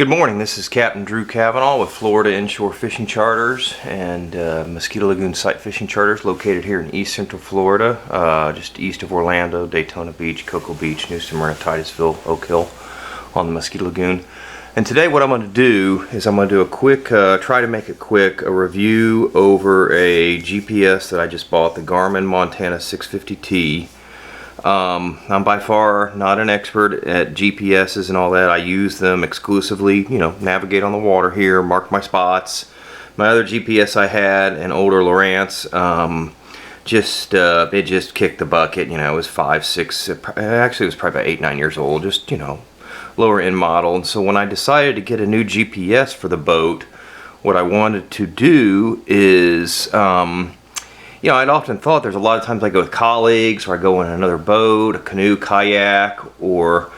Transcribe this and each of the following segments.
Good morning, this is Captain Drew Cavanaugh with Florida Inshore Fishing Charters and Mosquito Lagoon Sight Fishing Charters located here in East Central Florida, just east of Orlando, Daytona Beach, Cocoa Beach, New Smyrna, Titusville, Oak Hill on the Mosquito Lagoon. And today what I'm going to do is I'm going to do a quick, try to make it quick, a review over a GPS that I just bought, the Garmin Montana 650T. I'm by far not an expert at GPSs and all that. I use them exclusively, you know, navigate on the water here, mark my spots. My other GPS I had, an older Lowrance, it just kicked the bucket. You know, it was 5, 6, actually it was probably about 8, 9 years old, just, you know, lower end model. And so when I decided to get a new GPS for the boat, what I wanted to do is, you know, I'd often thought there's a lot of times I go with colleagues or I go in another boat, a canoe, kayak, or,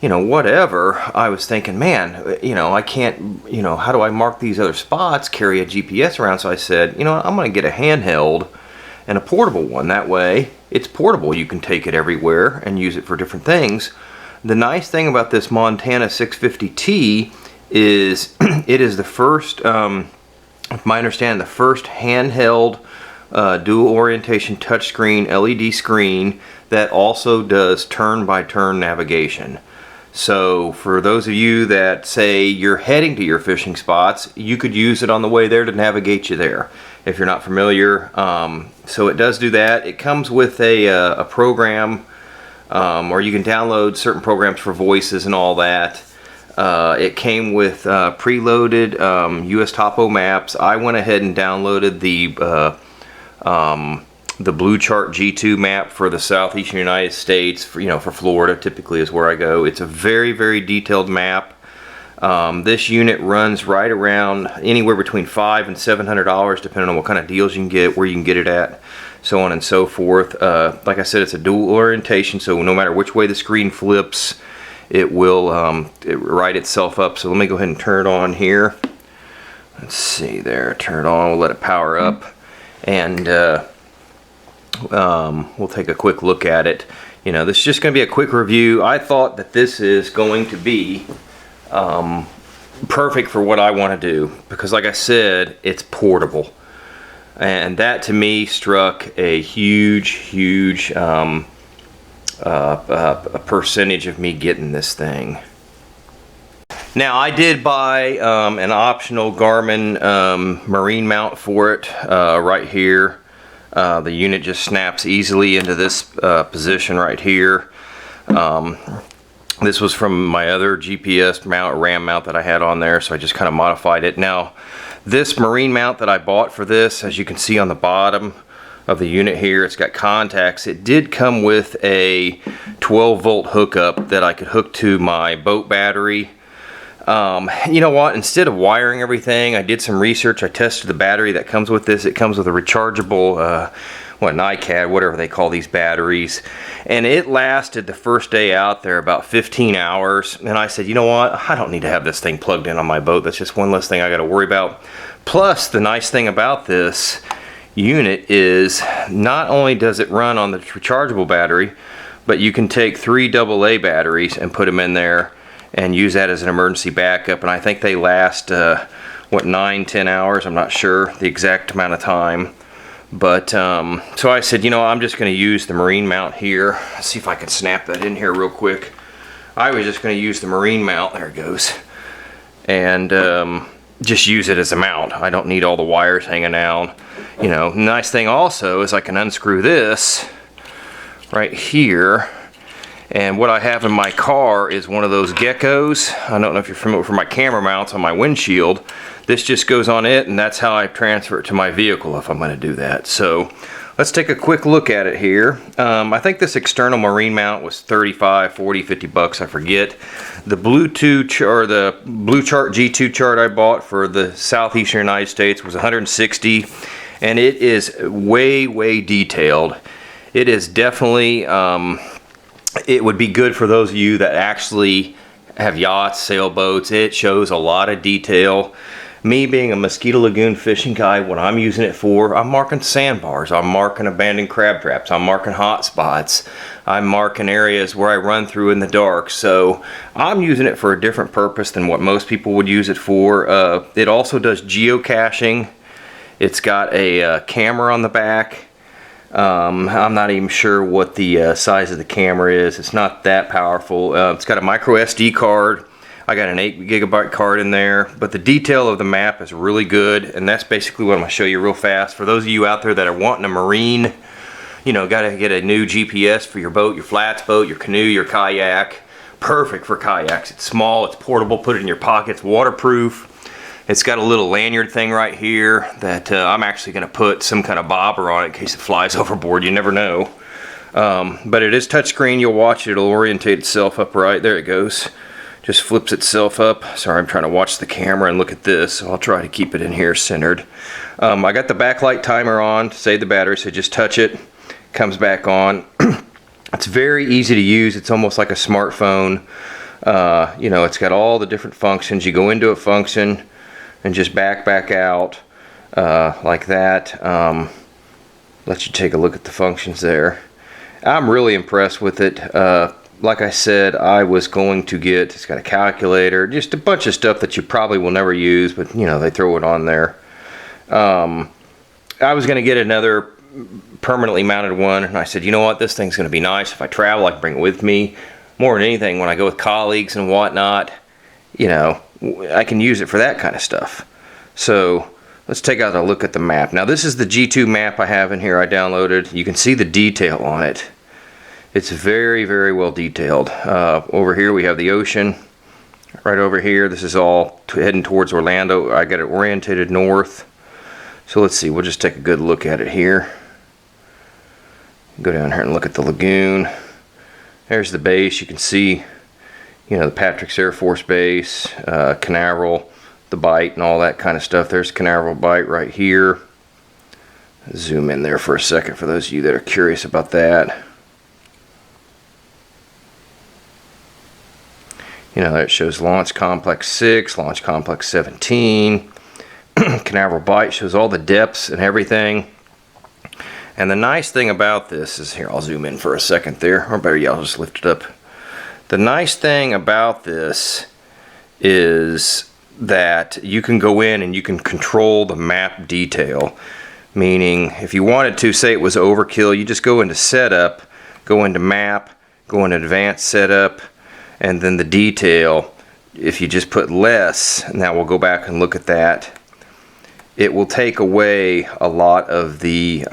you know, whatever. I was thinking, man, you know, I can't, you know, how do I mark these other spots, carry a GPS around? So I said, you know, I'm going to get a handheld and a portable one. That way it's portable. You can take it everywhere and use it for different things. The nice thing about this Montana 650T is it is the first, if I understand, the first handheld dual orientation touchscreen LED screen that also does turn-by-turn navigation. So for those of you that say you're heading to your fishing spots, you could use it on the way there to navigate you there if you're not familiar. So it does do that. It comes with a program, or you can download certain programs for voices and all that. It came with preloaded US topo maps. I went ahead and downloaded the Blue Chart G2 map for the southeastern United States, for, you know, for Florida typically is where I go. It's a very, very detailed map. This unit runs right around anywhere between $500 and $700 depending on what kind of deals you can get, where you can get it at, so on and so forth. Like I said, it's a dual orientation, so no matter which way the screen flips, it will write itself up. So let me go ahead and turn it on here. Let's see there, turn it on, we'll let it power up. And we'll take a quick look at it. You know, this is just going to be a quick review. I thought that this is going to be perfect for what I want to do because, like I said, it's portable, and that to me struck a huge a percentage of me getting this thing. Now I did buy an optional Garmin marine mount for it right here. The unit just snaps easily into this position right here. This was from my other GPS mount, RAM mount that I had on there, so I just kind of modified it. Now this marine mount that I bought for this, as you can see on the bottom of the unit here, it's got contacts. It did come with a 12-volt hookup that I could hook to my boat battery. You know what, instead of wiring everything, I did some research. I tested the battery that comes with this. It comes with a rechargeable NiCad, whatever they call these batteries, and it lasted the first day out there about 15 hours. And I said, you know what, I don't need to have this thing plugged in on my boat. That's just one less thing I got to worry about. Plus, the nice thing about this unit is not only does it run on the rechargeable battery, but you can take 3 AA batteries and put them in there and use that as an emergency backup. And I think they last what, 9-10 hours. I'm not sure the exact amount of time, but so I said, you know, I'm just going to use the marine mount here. Let's see if I can snap that in here real quick. I was just going to use the marine mount, there it goes, and just use it as a mount. I don't need all the wires hanging out. You know, nice thing also is I can unscrew this right here. And what I have in my car is one of those geckos. I don't know if you're familiar with my camera mounts on my windshield. This just goes on it, and that's how I transfer it to my vehicle if I'm going to do that. So let's take a quick look at it here. I think this external marine mount was 35, 40, 50 bucks, I forget. The Bluetooth or the Blue Chart G2 chart I bought for the southeastern United States was 160, and it is way detailed. It is definitely it would be good for those of you that actually have yachts, sailboats. It shows a lot of detail. Me being a Mosquito Lagoon fishing guy, what I'm using it for, I'm marking sandbars, I'm marking abandoned crab traps, I'm marking hot spots, I'm marking areas where I run through in the dark. So I'm using it for a different purpose than what most people would use it for. It also does geocaching. It's got a camera on the back. I'm not even sure what the size of the camera is. It's not that powerful. It's got a micro SD card. I got an 8 gigabyte card in there, but the detail of the map is really good, and that's basically what I'm going to show you real fast. For those of you out there that are wanting a marine, you know, got to get a new GPS for your boat, your flats boat, your canoe, your kayak. Perfect for kayaks. It's small, it's portable, put it in your pocket, it's waterproof. It's got a little lanyard thing right here that I'm actually going to put some kind of bobber on it in case it flies overboard. You never know. But it is touchscreen. You'll watch it. It'll orientate itself upright. There it goes. Just flips itself up. Sorry, I'm trying to watch the camera and look at this, so I'll try to keep it in here centered. I got the backlight timer on to save the battery, so just touch it, comes back on. It's very easy to use. It's almost like a smartphone. You know, it's got all the different functions. You go into a function and just back out like that. Let you take a look at the functions there. I'm really impressed with it. Like I said, I was going to get, it's got a calculator, just a bunch of stuff that you probably will never use, but you know, they throw it on there. I was going to get another permanently mounted one, and I said, you know what, this thing's going to be nice. If I travel, I can bring it with me. More than anything, when I go with colleagues and whatnot, you know, I can use it for that kind of stuff. So let's take out a look at the map. Now this is the G2 map I have in here I downloaded. You can see the detail on it. It's very, very well detailed. Over here we have the ocean. Right over here, this is all heading towards Orlando. I got it orientated north. So let's see, we'll just take a good look at it here. Go down here and look at the lagoon. There's the base. You can see, you know, the Patrick's Air Force Base, Canaveral, the Bight, and all that kind of stuff. There's Canaveral Bight right here. Zoom in there for a second for those of you that are curious about that. You know, it shows Launch Complex 6, Launch Complex 17. Canaveral Bight shows all the depths and everything. And the nice thing about this is, here, I'll zoom in for a second there, or better yet, I'll just lift it up. The nice thing about this is that you can go in and you can control the map detail. Meaning, if you wanted to, say it was overkill, you just go into Setup, go into Map, go into Advanced Setup, and then the detail. If you just put less, now we'll go back and look at that, it will take away a lot of the,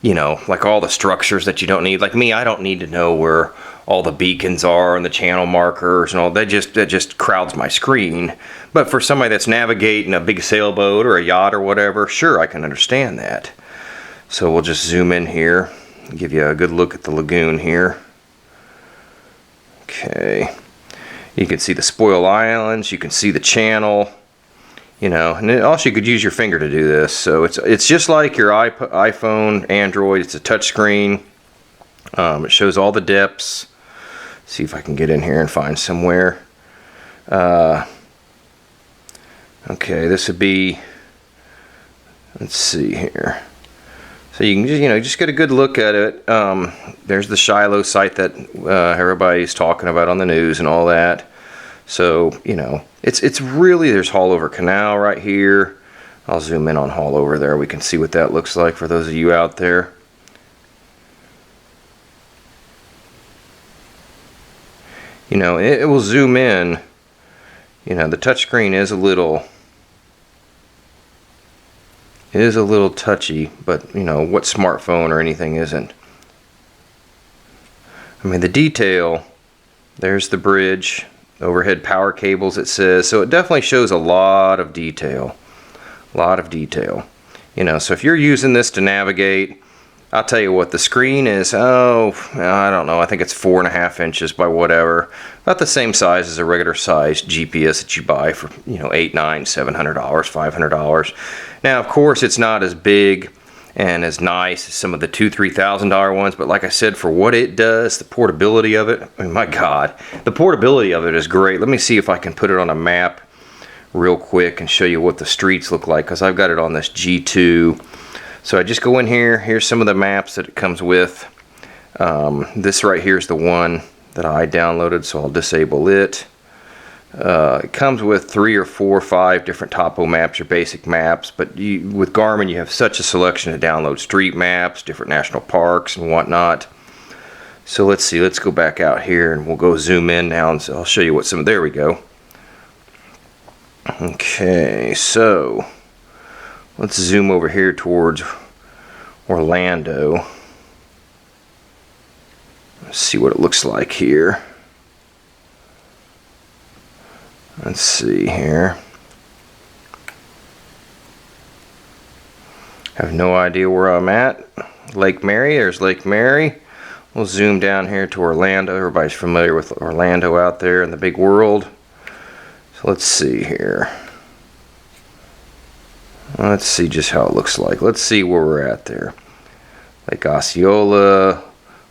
you know, like all the structures that you don't need. Like me, I don't need to know where all the beacons are and the channel markers and all that. Just crowds my screen. But for somebody that's navigating a big sailboat or a yacht or whatever, sure, I can understand that. So we'll just zoom in here, give you a good look at the lagoon here. Okay, you can see the Spoil Islands, you can see the channel, you know, and also you could use your finger to do this. So it's just like your iPhone, Android. It's a touch screen. It shows all the depths. See if I can get in here and find somewhere. Okay, this would be, let's see here. So you can just, you know, just get a good look at it. There's the Shiloh site that everybody's talking about on the news and all that. So, you know, it's really, there's Haulover Canal right here. I'll zoom in on Haulover there. We can see what that looks like for those of you out there. You know, it will zoom in. You know, the touchscreen is a little touchy, but you know, what smartphone or anything isn't? I mean, the detail, there's the bridge, overhead power cables, it says, so it definitely shows a lot of detail. You know, so if you're using this to navigate, I'll tell you what, the screen is, oh, I don't know, I think it's 4.5 inches by whatever. About the same size as a regular size GPS that you buy for, you know, $800, $900, $700, $500. Now, of course, it's not as big and as nice as some of the $2,000, $3,000 ones, but like I said, for what it does, the portability of it, I mean, my God, the portability of it is great. Let me see if I can put it on a map real quick and show you what the streets look like, because I've got it on this G2. So I just go in here. Here's some of the maps that it comes with. This right here is the one that I downloaded, so I'll disable it. It comes with 3 or 4 or 5 different topo maps, your basic maps, but with Garmin you have such a selection to download street maps, different national parks and whatnot. So let's see, let's go back out here and we'll go zoom in now, and so I'll show you what there we go. Okay, so let's zoom over here towards Orlando. Let's see what it looks like here. Let's see here. Have no idea where I'm at. Lake Mary, there's Lake Mary. We'll zoom down here to Orlando. Everybody's familiar with Orlando out there in the big world. So let's see here. Let's see just how it looks like. Let's see where we're at there. Lake Osceola,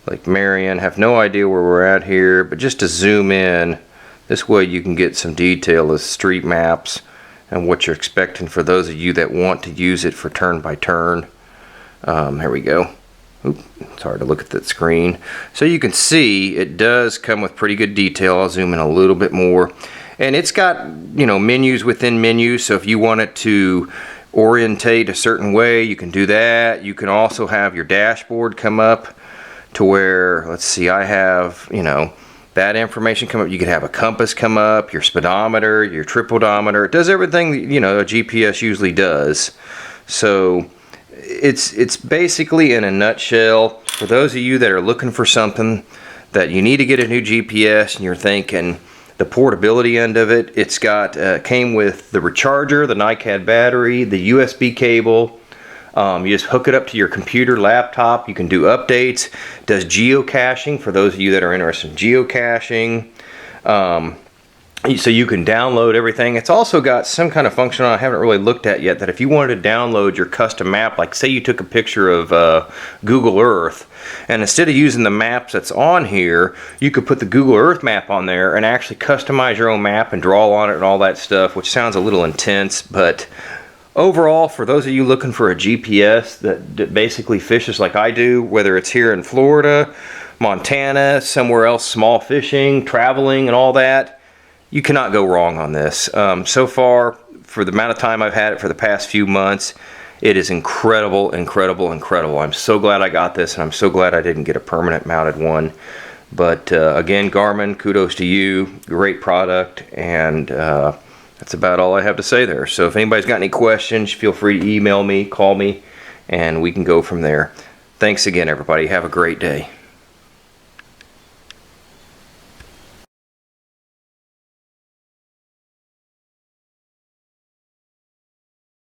Lake Marion. Have no idea where we're at here, but just to zoom in, this way you can get some detail of street maps and what you're expecting for those of you that want to use it for turn by turn. Here we go. Oop, it's hard to look at that screen. So you can see it does come with pretty good detail. I'll zoom in a little bit more. And it's got, you know, menus within menus, so if you want it to orientate a certain way, you can do that. You can also have your dashboard come up to where, let's see, I have, you know, that information come up. You could have a compass come up, your speedometer, your trip odometer. It does everything that, you know, a GPS usually does. So it's basically, in a nutshell, for those of you that are looking for something that you need to get a new GPS and you're thinking the portability end of it, it's got came with the recharger, the NiCad battery, the USB cable. You just hook it up to your computer, laptop. You can do updates. It does geocaching for those of you that are interested in geocaching. So you can download everything. It's also got some kind of function I haven't really looked at yet, that if you wanted to download your custom map, like say you took a picture of Google Earth, and instead of using the maps that's on here, you could put the Google Earth map on there and actually customize your own map and draw on it and all that stuff, which sounds a little intense, but overall, for those of you looking for a GPS that basically fishes like I do, whether it's here in Florida, Montana, somewhere else, small fishing, traveling and all that, you cannot go wrong on this. So far, for the amount of time I've had it for the past few months, it is incredible, incredible, incredible. I'm so glad I got this, and I'm so glad I didn't get a permanent mounted one. But again, Garmin, kudos to you. Great product, and that's about all I have to say there. So if anybody's got any questions, feel free to email me, call me, and we can go from there. Thanks again, everybody. Have a great day.